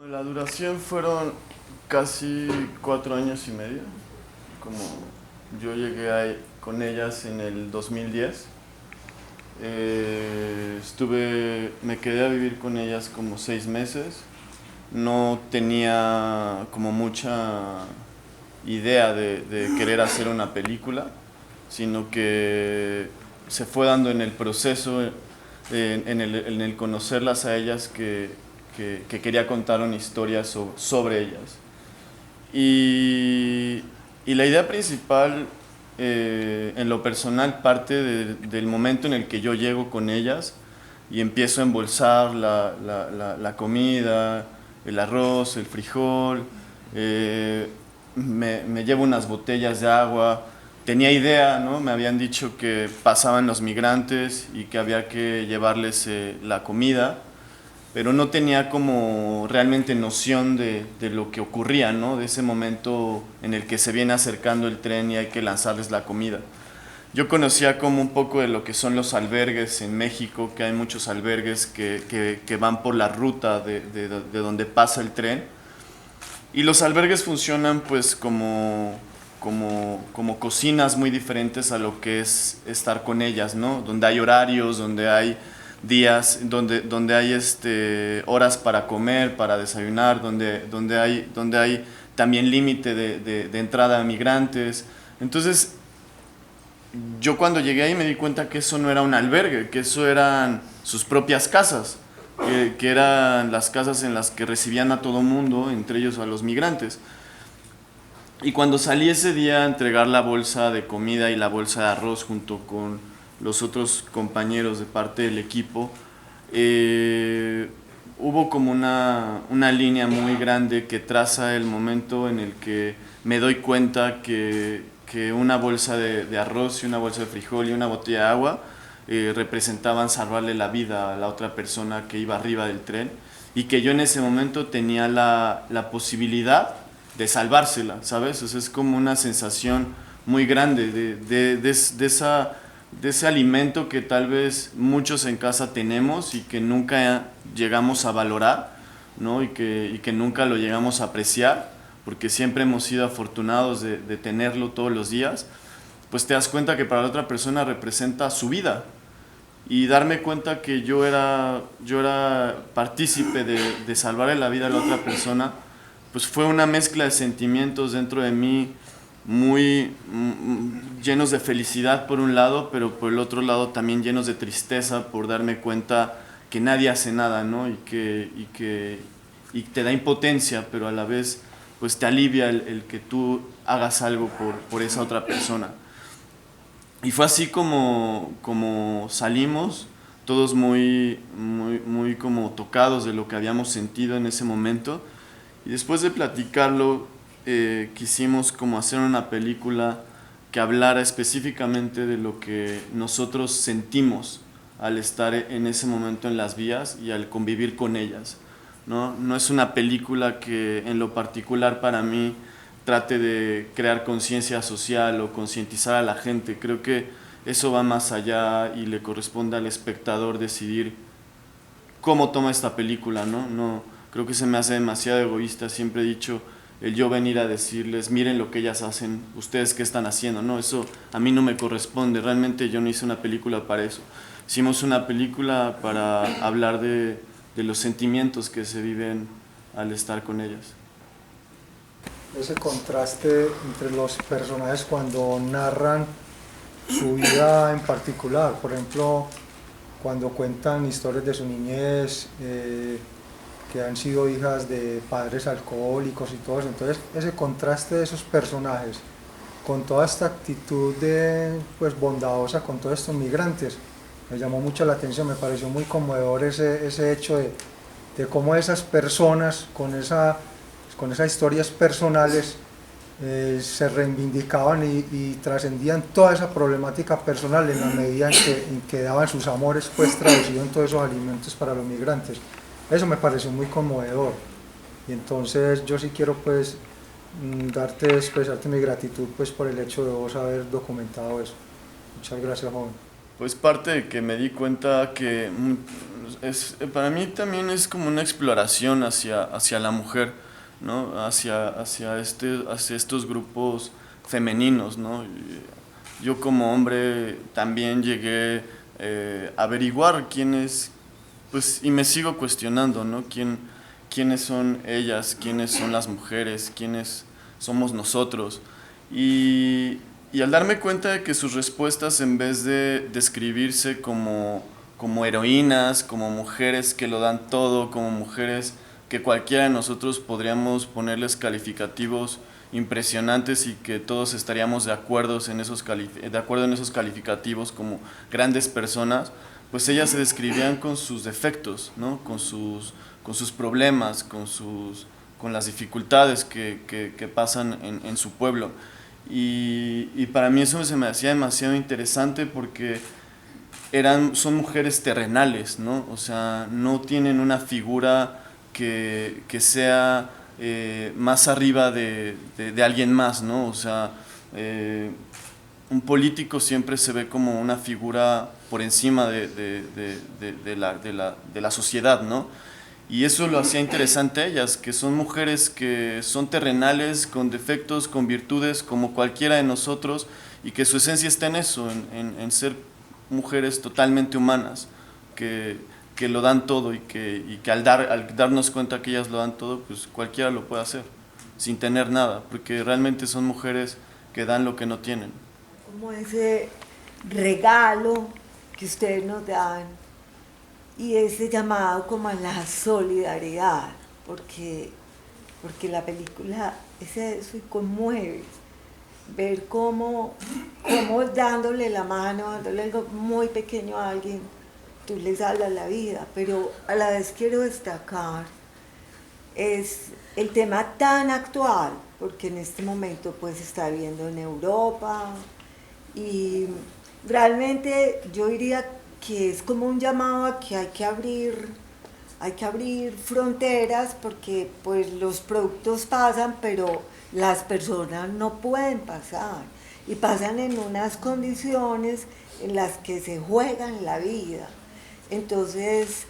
La duración fueron casi 4 años y medio. Como yo llegué con ellas en el 2010, me quedé a vivir con ellas como 6 meses. No tenía como mucha idea de querer hacer una película, sino que se fue dando en el proceso, en el conocerlas a ellas, que quería contar una historia sobre ellas. Y la idea principal, en lo personal, parte del momento en el que yo llego con ellas y empiezo a embolsar la comida, el arroz, el frijol, me llevo unas botellas de agua. Tenía idea, ¿no? Me habían dicho que pasaban los migrantes y que había que llevarles la comida, pero no tenía como realmente noción de lo que ocurría, ¿no? De ese momento en el que se viene acercando el tren y hay que lanzarles la comida. Yo conocía como un poco de lo que son los albergues en México, que hay muchos albergues que van por la ruta de donde pasa el tren. Y los albergues funcionan pues como cocinas muy diferentes a lo que es estar con ellas, ¿no? Donde hay horarios, donde hay días, donde hay horas para comer, para desayunar, donde hay también límite de entrada a migrantes. Entonces, yo cuando llegué ahí me di cuenta que eso no era un albergue, que eso eran sus propias casas, que eran las casas en las que recibían a todo mundo, entre ellos a los migrantes. Y cuando salí ese día a entregar la bolsa de comida y la bolsa de arroz junto con los otros compañeros de parte del equipo, hubo como una línea muy grande que traza el momento en el que me doy cuenta que una bolsa de arroz y una bolsa de frijol y una botella de agua representaban salvarle la vida a la otra persona que iba arriba del tren, y que yo en ese momento tenía la posibilidad de salvársela, ¿sabes? O sea, es como una sensación muy grande de ese alimento que tal vez muchos en casa tenemos y que nunca llegamos a valorar, ¿no? Y que nunca lo llegamos a apreciar, porque siempre hemos sido afortunados de tenerlo todos los días. Pues te das cuenta que para la otra persona representa su vida. Y darme cuenta que yo era partícipe de salvarle la vida a la otra persona, pues fue una mezcla de sentimientos dentro de mí muy llenos de felicidad por un lado, pero por el otro lado también llenos de tristeza por darme cuenta que nadie hace nada, ¿no? Y te da impotencia, pero a la vez pues te alivia el que tú hagas algo por esa otra persona. Y fue así como salimos, todos muy como tocados de lo que habíamos sentido en ese momento. Y después de platicarlo, quisimos como hacer una película que hablara específicamente de lo que nosotros sentimos al estar en ese momento en las vías y al convivir con ellas, ¿no? No es una película que en lo particular para mí trate de crear conciencia social o concientizar a la gente. Creo que eso va más allá y le corresponde al espectador decidir cómo toma esta película, ¿no? No, creo que se me hace demasiado egoísta. Siempre he dicho, el yo venir a decirles, miren lo que ellas hacen, ustedes qué están haciendo, no, eso a mí no me corresponde. Realmente yo no hice una película para eso. Hicimos una película para hablar de los sentimientos que se viven al estar con ellas. Ese contraste entre los personajes cuando narran su vida en particular, por ejemplo, cuando cuentan historias de su niñez, que han sido hijas de padres alcohólicos y todo eso. Entonces, ese contraste de esos personajes con toda esta actitud pues, bondadosa con todos estos migrantes, me llamó mucho la atención. Me pareció muy conmovedor ese hecho de cómo esas personas con esas historias personales se reivindicaban y trascendían toda esa problemática personal en la medida en que daban sus amores pues traducidos en todos esos alimentos para los migrantes. Eso me pareció muy conmovedor, y entonces yo sí quiero pues expresarte mi gratitud pues por el hecho de vos haber documentado eso. Muchas gracias, joven. Pues parte de que me di cuenta que para mí también es como una exploración hacia la mujer, ¿no? Hacia estos grupos femeninos, ¿no? Yo como hombre también llegué a averiguar quiénes, pues, y me sigo cuestionando, ¿no? ¿Quiénes son ellas? ¿Quiénes son las mujeres? ¿Quiénes somos nosotros? Y al darme cuenta de que sus respuestas, en vez de describirse como heroínas, como mujeres que lo dan todo, como mujeres que cualquiera de nosotros podríamos ponerles calificativos impresionantes y que todos estaríamos de acuerdo en esos calificativos como grandes personas, pues ellas se describían con sus defectos, ¿no? Con sus problemas, con las dificultades que pasan en su pueblo. Y para mí eso se me hacía demasiado interesante porque son mujeres terrenales, ¿no? O sea, no tienen una figura que sea más arriba de alguien más, ¿no? O sea, un político siempre se ve como una figura por encima de la sociedad, ¿no? Y eso lo hacía interesante a ellas, que son mujeres que son terrenales, con defectos, con virtudes, como cualquiera de nosotros, y que su esencia está en eso, en ser mujeres totalmente humanas, que lo dan todo y que al darnos cuenta que ellas lo dan todo, pues cualquiera lo puede hacer, sin tener nada, porque realmente son mujeres que dan lo que no tienen. Como ese regalo que ustedes nos dan y ese llamado como a la solidaridad, porque la película es eso y conmueve. Ver cómo dándole la mano, dándole algo muy pequeño a alguien, tú le salvas la vida. Pero a la vez quiero destacar es el tema tan actual, porque en este momento pues se está viendo en Europa y realmente yo diría que es como un llamado a que hay que abrir fronteras, porque pues los productos pasan, pero las personas no pueden pasar y pasan en unas condiciones en las que se juegan la vida. Entonces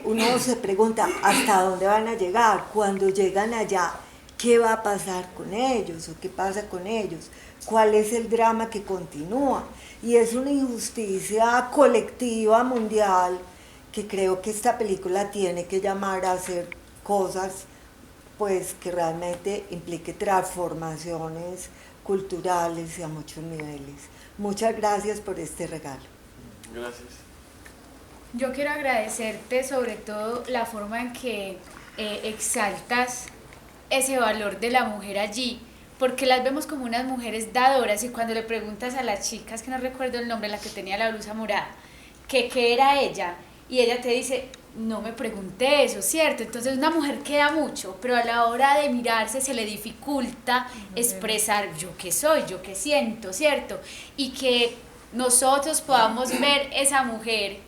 uno se pregunta hasta dónde van a llegar. Cuando llegan allá, ¿qué va a pasar con ellos o qué pasa con ellos? ¿Cuál es el drama que continúa? Y es una injusticia colectiva mundial que creo que esta película tiene que llamar a hacer cosas pues que realmente implique transformaciones culturales y a muchos niveles. Muchas gracias por este regalo. Gracias. Yo quiero agradecerte sobre todo la forma en que exaltas ese valor de la mujer allí, porque las vemos como unas mujeres dadoras, y cuando le preguntas a las chicas, que no recuerdo el nombre, la que tenía la blusa morada, que qué era ella, y ella te dice, no me pregunté eso, ¿cierto? Entonces una mujer queda mucho, pero a la hora de mirarse se le dificulta expresar yo qué soy, yo qué siento, ¿cierto? Y que nosotros podamos ver esa mujer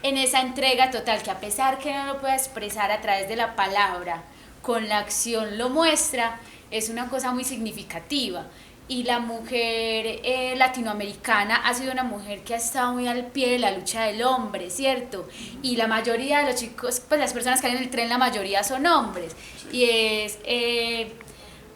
en esa entrega total, que a pesar que no lo pueda expresar a través de la palabra, con la acción lo muestra, es una cosa muy significativa. Y la mujer latinoamericana ha sido una mujer que ha estado muy al pie de la lucha del hombre, ¿cierto? Y la mayoría de los chicos, pues las personas que hay en el tren, la mayoría son hombres. Sí. Y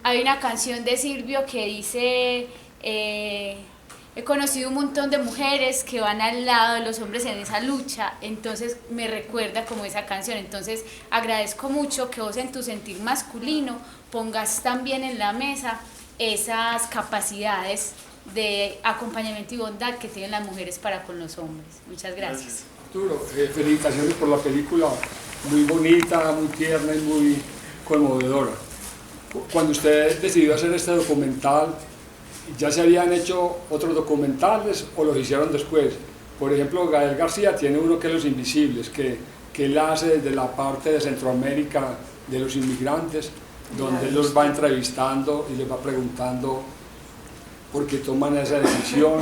hay una canción de Silvio que dice, he conocido un montón de mujeres que van al lado de los hombres en esa lucha, entonces me recuerda como esa canción. Entonces agradezco mucho que vos en tu sentir masculino pongas también en la mesa esas capacidades de acompañamiento y bondad que tienen las mujeres para con los hombres. Muchas gracias. Arturo, felicitaciones por la película, muy bonita, muy tierna y muy conmovedora. Cuando usted decidió hacer este documental, ¿ya se habían hecho otros documentales o los hicieron después? Por ejemplo, Gael García tiene uno que es Los Invisibles, que él hace desde la parte de Centroamérica, de los inmigrantes, donde él los va entrevistando y les va preguntando por qué toman esa decisión.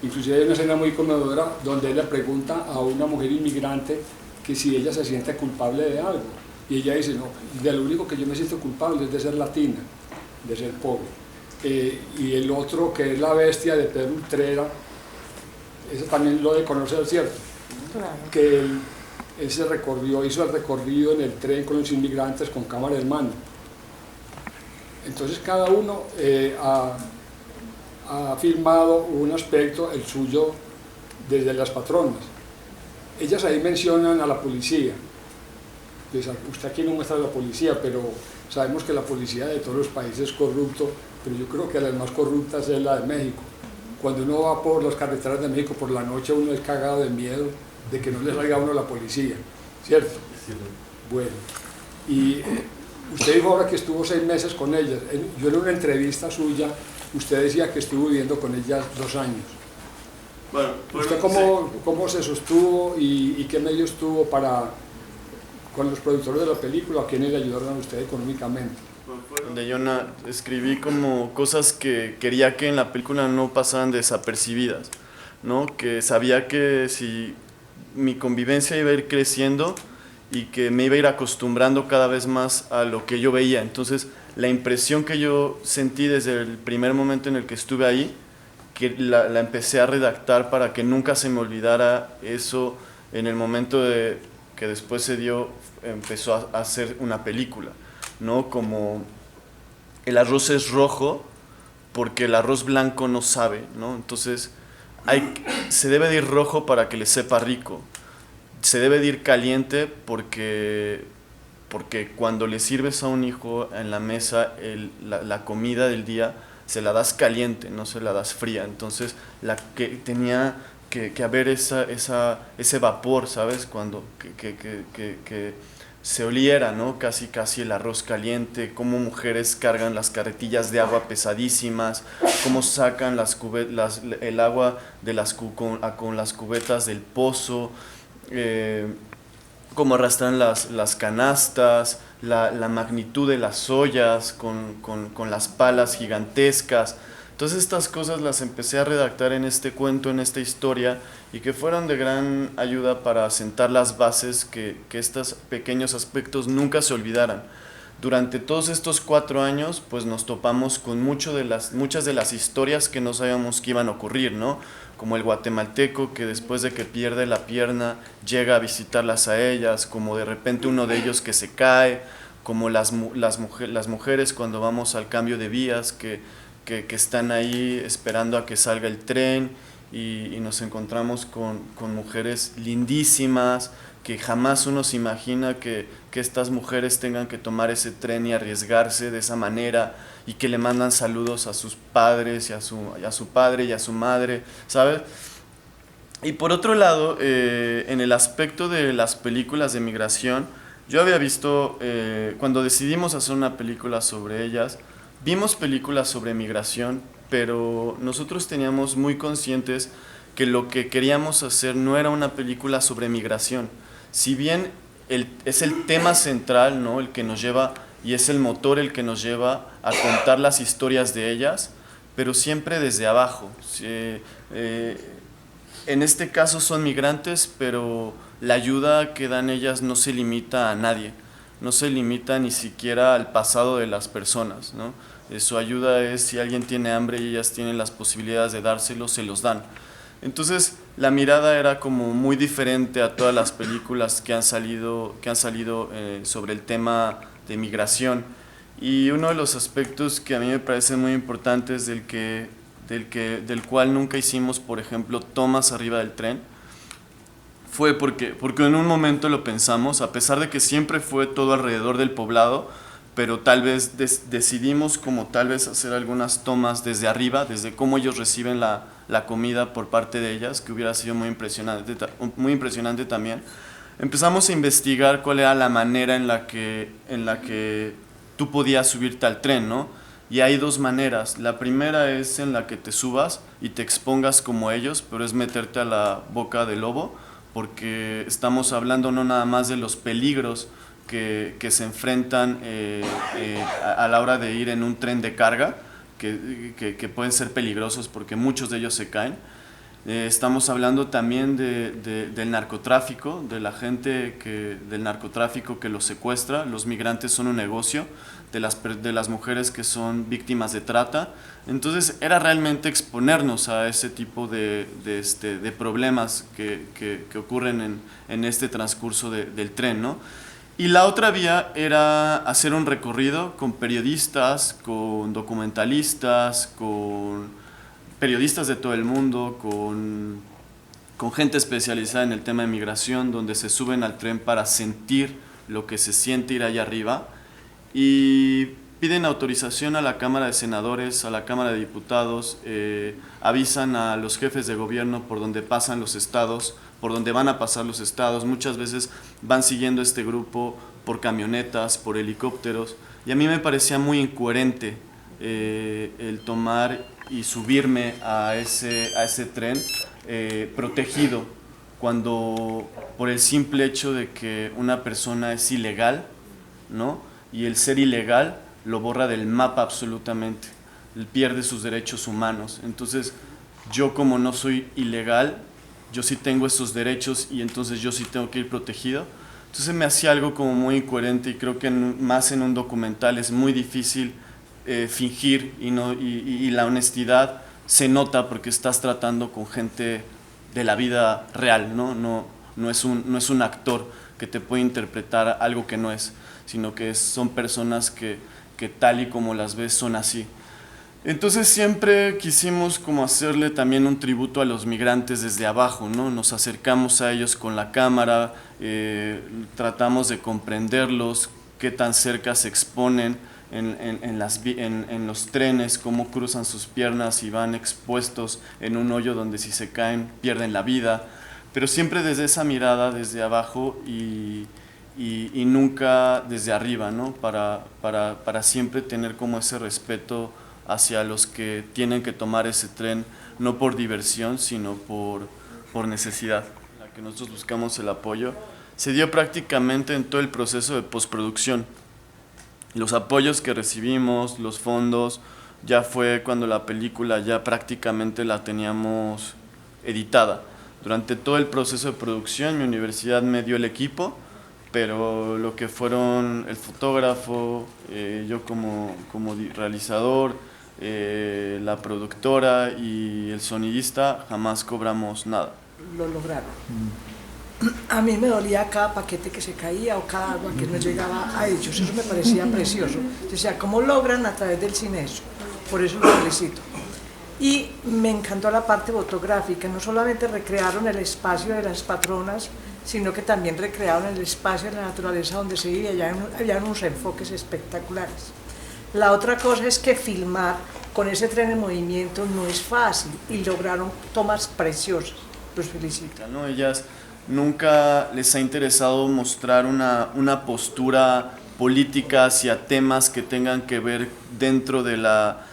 Inclusive hay una escena muy conmovedora donde él le pregunta a una mujer inmigrante que si ella se siente culpable de algo, y ella dice, no, de lo único que yo me siento culpable es de ser latina, de ser pobre. Y el otro, que es La Bestia, de Pedro Utrera, eso también lo de conocer, ¿cierto? Claro. Que él hizo el recorrido en el tren con los inmigrantes con cámara en mano. Entonces cada uno ha filmado un aspecto, el suyo, desde las patronas. Ellas ahí mencionan a la policía. Pues usted aquí no muestra a la policía, pero sabemos que la policía de todos los países es corrupto, pero yo creo que las más corruptas es la de México. Cuando uno va por las carreteras de México por la noche, uno es cagado de miedo de que no le salga a uno la policía, ¿cierto? Sí. Bueno, y usted dijo ahora que estuvo 6 meses con ellas. Yo en una entrevista suya, usted decía que estuvo viviendo con ellas 2 años. Bueno, ¿Usted cómo se sostuvo y qué medios tuvo con los productores de la película, a quienes le ayudaron a usted económicamente? Donde yo escribí como cosas que quería que en la película no pasaran desapercibidas, ¿no? Que sabía que si mi convivencia iba a ir creciendo y que me iba a ir acostumbrando cada vez más a lo que yo veía. Entonces, la impresión que yo sentí desde el primer momento en el que estuve ahí, que la empecé a redactar para que nunca se me olvidara eso en el momento que después empezó a hacer una película, ¿no? Como el arroz es rojo porque el arroz blanco no sabe, ¿no? Entonces se debe de ir rojo para que le sepa rico, se debe de ir caliente porque cuando le sirves a un hijo en la mesa la comida del día, se la das caliente, no se la das fría. Entonces tenía que haber ese vapor, ¿sabes? Cuando que se oliera, ¿no? Casi el arroz caliente, cómo mujeres cargan las carretillas de agua pesadísimas, cómo sacan el agua con las cubetas del pozo, cómo arrastran las canastas, la magnitud de las ollas con las palas gigantescas. Todas estas cosas las empecé a redactar en este cuento, en esta historia, y que fueron de gran ayuda para sentar las bases que estos pequeños aspectos nunca se olvidaran. Durante todos estos 4 años, pues nos topamos con muchas de las historias que no sabíamos que iban a ocurrir, ¿no? Como el guatemalteco que después de que pierde la pierna llega a visitarlas a ellas, como de repente uno de ellos que se cae, como las mujeres cuando vamos al cambio de vías que están ahí esperando a que salga el tren y nos encontramos con mujeres lindísimas que jamás uno se imagina que estas mujeres tengan que tomar ese tren y arriesgarse de esa manera y que le mandan saludos a sus padres y a su padre y a su madre, ¿sabes? Y por otro lado, en el aspecto de las películas de migración, yo había visto, cuando decidimos hacer una película sobre ellas, vimos películas sobre migración, pero nosotros teníamos muy conscientes que lo que queríamos hacer no era una película sobre migración. Si bien es el tema central, ¿no? El que nos lleva, y es el motor el que nos lleva a contar las historias de ellas, pero siempre desde abajo. En este caso son migrantes, pero la ayuda que dan ellas no se limita a nadie, no se limita ni siquiera al pasado de las personas, ¿no? Su ayuda es si alguien tiene hambre y ellas tienen las posibilidades de dárselo, se los dan. Entonces la mirada era como muy diferente a todas las películas que han salido sobre el tema de migración. Y uno de los aspectos que a mí me parecen muy importantes del cual nunca hicimos, por ejemplo, tomas arriba del tren, fue porque en un momento lo pensamos, a pesar de que siempre fue todo alrededor del poblado, pero tal vez decidimos como tal vez hacer algunas tomas desde arriba, desde cómo ellos reciben la comida por parte de ellas, que hubiera sido muy impresionante también. Empezamos a investigar cuál era la manera en la que tú podías subirte al tren, ¿no? Y hay 2 maneras. La primera es en la que te subas y te expongas como ellos, pero es meterte a la boca del lobo, porque estamos hablando no nada más de los peligros que se enfrentan a la hora de ir en un tren de carga, que pueden ser peligrosos porque muchos de ellos se caen, Estamos hablando también del narcotráfico, de la gente del narcotráfico que los secuestra. Los migrantes son un negocio, de las mujeres que son víctimas de trata. Entonces era realmente exponernos a ese tipo de problemas que ocurren en este transcurso del tren, ¿no? Y la otra vía era hacer un recorrido con periodistas, con documentalistas, con periodistas de todo el mundo, con gente especializada en el tema de migración, donde se suben al tren para sentir lo que se siente ir allá arriba y piden autorización a la Cámara de Senadores, a la Cámara de Diputados, avisan a los jefes de gobierno por donde pasan los estados, por donde van a pasar los estados. Muchas veces van siguiendo este grupo por camionetas, por helicópteros, y a mí me parecía muy incoherente el tomar y subirme a ese tren protegido, cuando por el simple hecho de que una persona es ilegal, ¿no? Y el ser ilegal lo borra del mapa absolutamente, él pierde sus derechos humanos. Entonces yo, como no soy ilegal, yo sí tengo esos derechos y entonces yo sí tengo que ir protegido. Entonces me hacía algo como muy incoherente, y creo que más en un documental es muy difícil fingir, y la honestidad se nota porque estás tratando con gente de la vida real, ¿no? No es un actor que te puede interpretar algo que no es, sino que son personas que tal y como las ves son así. Entonces siempre quisimos como hacerle también un tributo a los migrantes desde abajo, ¿no? Nos acercamos a ellos con la cámara, tratamos de comprenderlos, qué tan cerca se exponen en los trenes, cómo cruzan sus piernas y van expuestos en un hoyo donde si se caen pierden la vida, pero siempre desde esa mirada, desde abajo y nunca desde arriba, ¿no? Para siempre tener como ese respeto hacia los que tienen que tomar ese tren, no por diversión, sino por necesidad. La que nosotros buscamos el apoyo se dio prácticamente en todo el proceso de postproducción. Los apoyos que recibimos, los fondos, ya fue cuando la película ya prácticamente la teníamos editada. Durante todo el proceso de producción, mi universidad me dio el equipo, pero lo que fueron el fotógrafo, yo como realizador, la productora y el sonidista, jamás cobramos nada. Lo lograron. A mí me dolía cada paquete que se caía o cada agua que no llegaba a ellos. Eso me parecía precioso. O sea, ¿cómo logran a través del cine eso? Por eso lo felicito. Y me encantó la parte fotográfica. No solamente recrearon el espacio de las patronas, sino que también recrearon el espacio de la naturaleza donde se vive. Había unos enfoques espectaculares. La otra cosa es que filmar con ese tren en movimiento no es fácil y lograron tomas preciosas. Los felicito. ¿No? Ellas nunca les ha interesado mostrar una postura política hacia temas que tengan que ver dentro de la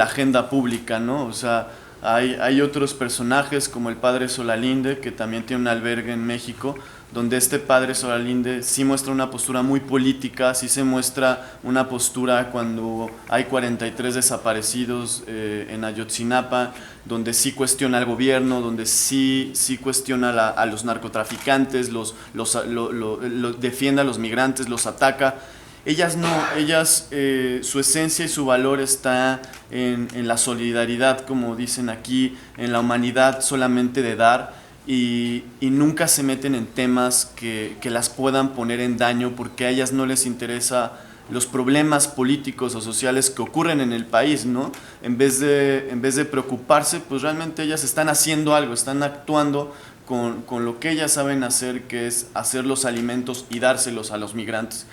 agenda pública, ¿no? O sea, hay otros personajes como el padre Solalinde, que también tiene un albergue en México, donde este padre Solalinde sí muestra una postura muy política, sí se muestra una postura cuando hay 43 desaparecidos en Ayotzinapa, donde sí cuestiona al gobierno, donde sí cuestiona a los narcotraficantes, defiende a los migrantes, los ataca. Ellas no, su esencia y su valor está en la solidaridad, como dicen aquí, en la humanidad solamente de dar, y nunca se meten en temas que las puedan poner en daño, porque a ellas no les interesa los problemas políticos o sociales que ocurren en el país, ¿no? En vez de preocuparse, pues realmente ellas están haciendo algo, están actuando con lo que ellas saben hacer, que es hacer los alimentos y dárselos a los migrantes.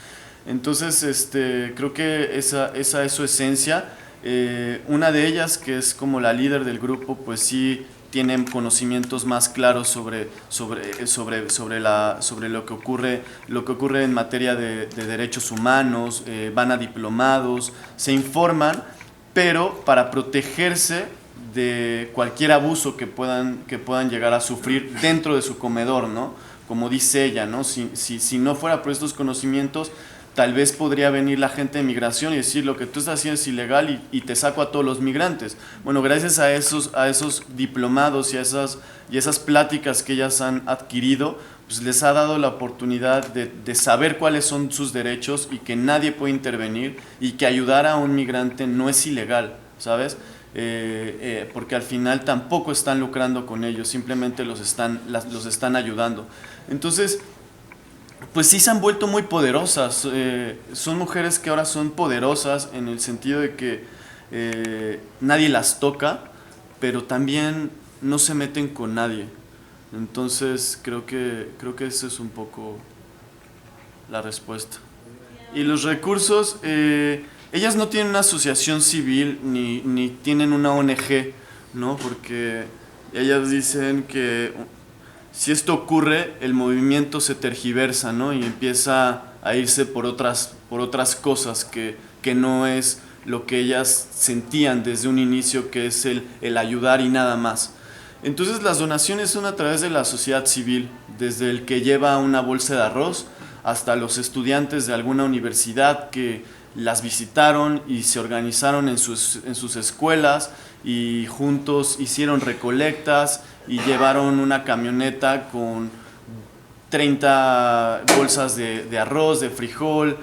Entonces, creo que esa es su esencia. Una de ellas, que es como la líder del grupo, pues sí tienen conocimientos más claros sobre lo que ocurre en materia de derechos humanos, van a diplomados, se informan, pero para protegerse de cualquier abuso que puedan llegar a sufrir dentro de su comedor, ¿no? Como dice ella, ¿no? Si no fuera por estos conocimientos, tal vez podría venir la gente de migración y decir lo que tú estás haciendo es ilegal y te saco a todos los migrantes. Bueno, gracias a esos diplomados y a esas pláticas que ellas han adquirido, pues les ha dado la oportunidad de saber cuáles son sus derechos y que nadie puede intervenir y que ayudar a un migrante no es ilegal, ¿sabes? Porque al final tampoco están lucrando con ellos, simplemente los están ayudando. Entonces, pues sí se han vuelto muy poderosas, son mujeres que ahora son poderosas en el sentido de que nadie las toca, pero también no se meten con nadie. Entonces creo que esa es un poco la respuesta. Y los recursos, ellas no tienen una asociación civil ni tienen una ONG, ¿no? Porque ellas dicen que si esto ocurre, el movimiento se tergiversa, ¿no? Y empieza a irse por otras cosas que no es lo que ellas sentían desde un inicio, que es el ayudar y nada más. Entonces las donaciones son a través de la sociedad civil, desde el que lleva una bolsa de arroz hasta los estudiantes de alguna universidad que las visitaron y se organizaron en sus escuelas y juntos hicieron recolectas y llevaron una camioneta con 30 bolsas de arroz, de frijol,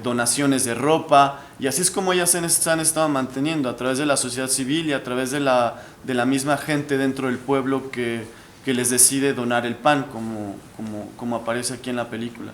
donaciones de ropa, y así es como ellas se han estado manteniendo a través de la sociedad civil y a través de la misma gente dentro del pueblo que les decide donar el pan, como aparece aquí en la película.